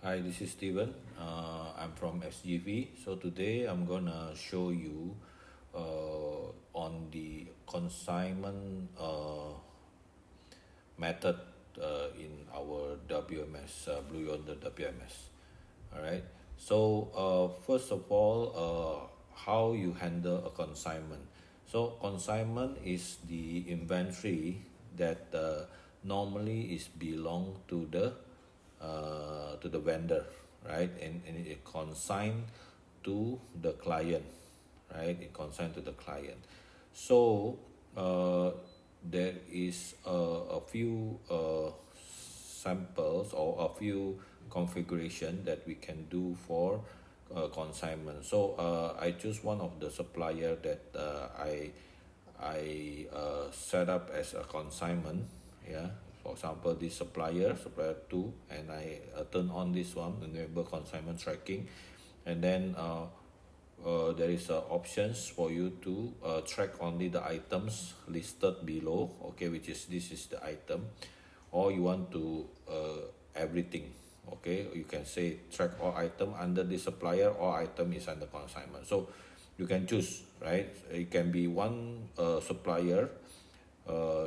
Hi, this is Steven. I'm from SGV. So today I'm gonna show you on the consignment method in our WMS, Blue Yonder WMS. All right. So first of all, how you handle a consignment. So consignment is the inventory that normally is belong to the vendor, right? And it consigned to the client, right? It consigned to the client. So there is a few samples or a few configuration that we can do for consignment. So I choose one of the supplier that I set up as a consignment. Yeah, for example, this supplier 2, and I turn on this one, enable consignment tracking, and then there is options for you to track only the items listed below, okay, which is this is the item, or you want to everything, okay, you can say track all item under the supplier, all item is under consignment. So you can choose, right? It can be one supplier,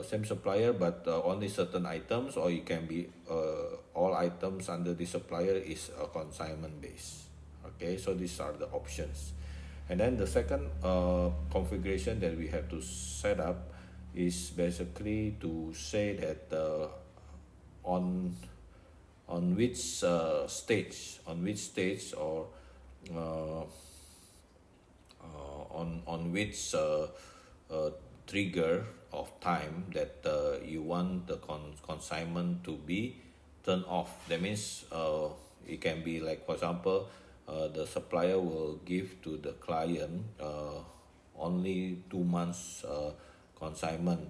same supplier, but only certain items, or it can be all items under the supplier is a consignment base. Okay, so these are the options. And then the second configuration that we have to set up is basically to say that on which stage or uh, on which trigger of time that you want the consignment to be turned off. That means it can be like, for example, the supplier will give to the client only 2 months consignment.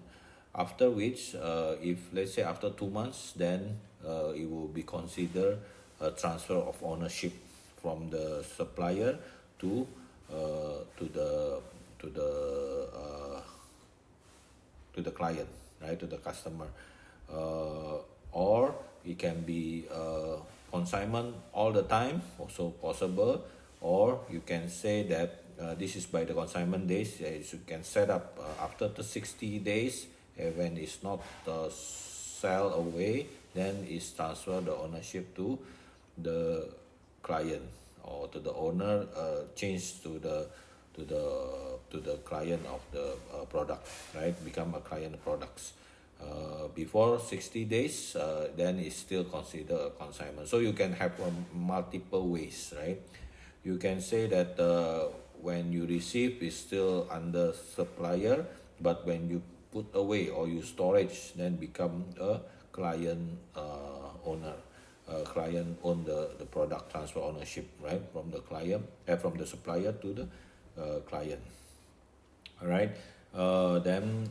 After which, if let's say after 2 months, then it will be considered a transfer of ownership from the supplier to the to the uh, to the client, right, to the customer, or it can be consignment all the time, also possible, or you can say that this is by the consignment days. You can set up after the 60 days, when it's not sell away, then it's transfer the ownership to the client or to the owner, change to the client of the product, right? Become a client products. Before 60 days, then it's still considered a consignment. So you can have multiple ways, right? You can say that when you receive is still under supplier, but when you put away or you storage, then become a client owner. Client own the product, transfer ownership, right, from the client, from the supplier to the client. All right. Then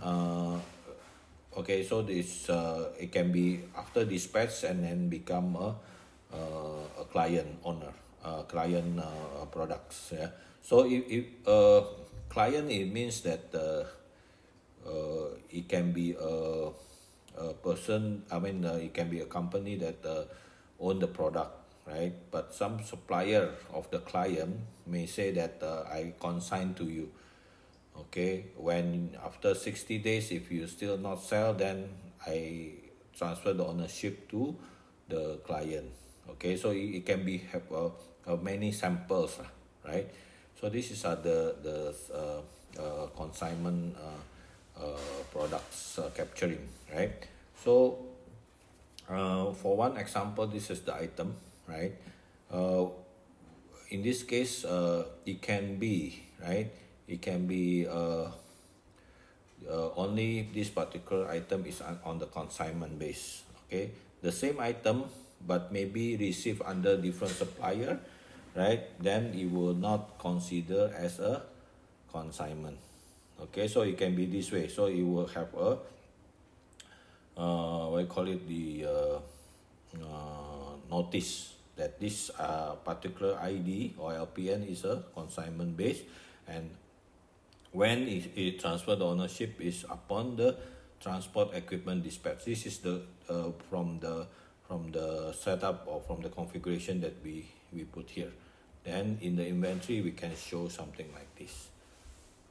okay, so this it can be after dispatch and then become a client owner, client products. Yeah. So if client, it means that it can be a person. I mean, it can be a company that own the product, right? But some supplier of the client may say that I consign to you. Okay, when after 60 days, if you still not sell, then I transfer the ownership to the client. Okay, so it can be have many samples, right? So this is the consignment products capturing, right? So for one example, this is the item, right? uh, in this case, it can be, right, it can be only this particular item is on the consignment base. Okay, the same item but maybe received under different supplier, right? Then it will not consider as a consignment. Okay, so it can be this way. So it will have a what you call it, the notice that this particular ID or LPN is a consignment base, and when it transfer the ownership is upon the transport equipment dispatch. This is the setup or from the configuration that we put here. Then in the inventory we can show something like this.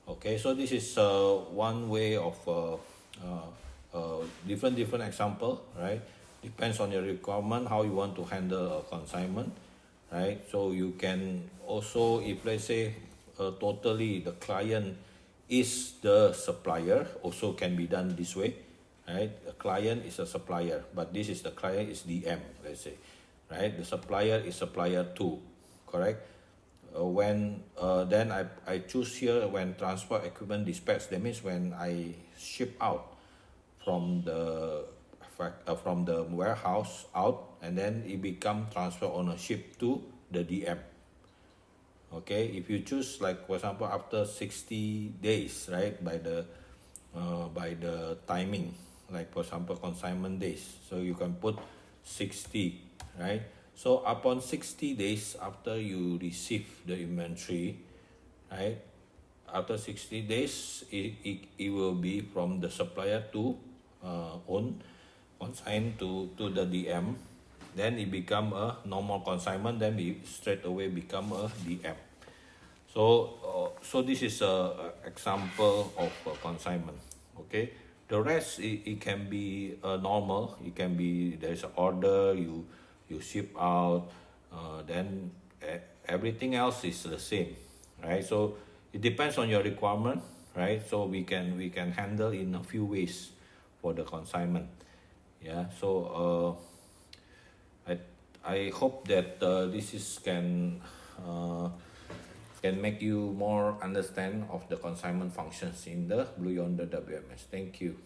Okay, so this is one way of different example, right? Depends on your requirement how you want to handle a consignment, right? So you can also, if let's say totally the client is the supplier, also can be done this way, right? The client is a supplier, but this is the client is DM, let's say, right? The supplier is supplier 2, correct? When then I choose here when transport equipment dispatch, that means when I ship out from the warehouse out, and then it become transfer ownership to the DM. Okay, if you choose, like for example, after 60 days, right, by the timing, like for example consignment days, so you can put 60, right? So upon 60 days after you receive the inventory, right, after 60 days it will be from the supplier to own consign to the DM. Then it become a normal consignment, then we straight away become a DM. So this is a example of a consignment. Okay, the rest it can be normal. It can be there's an order, you ship out, then everything else is the same, right? So it depends on your requirement, right? So we can handle in a few ways for the consignment. Yeah, so I hope that this is can make you more understand of the consignment functions in the Blue Yonder WMS. Thank you.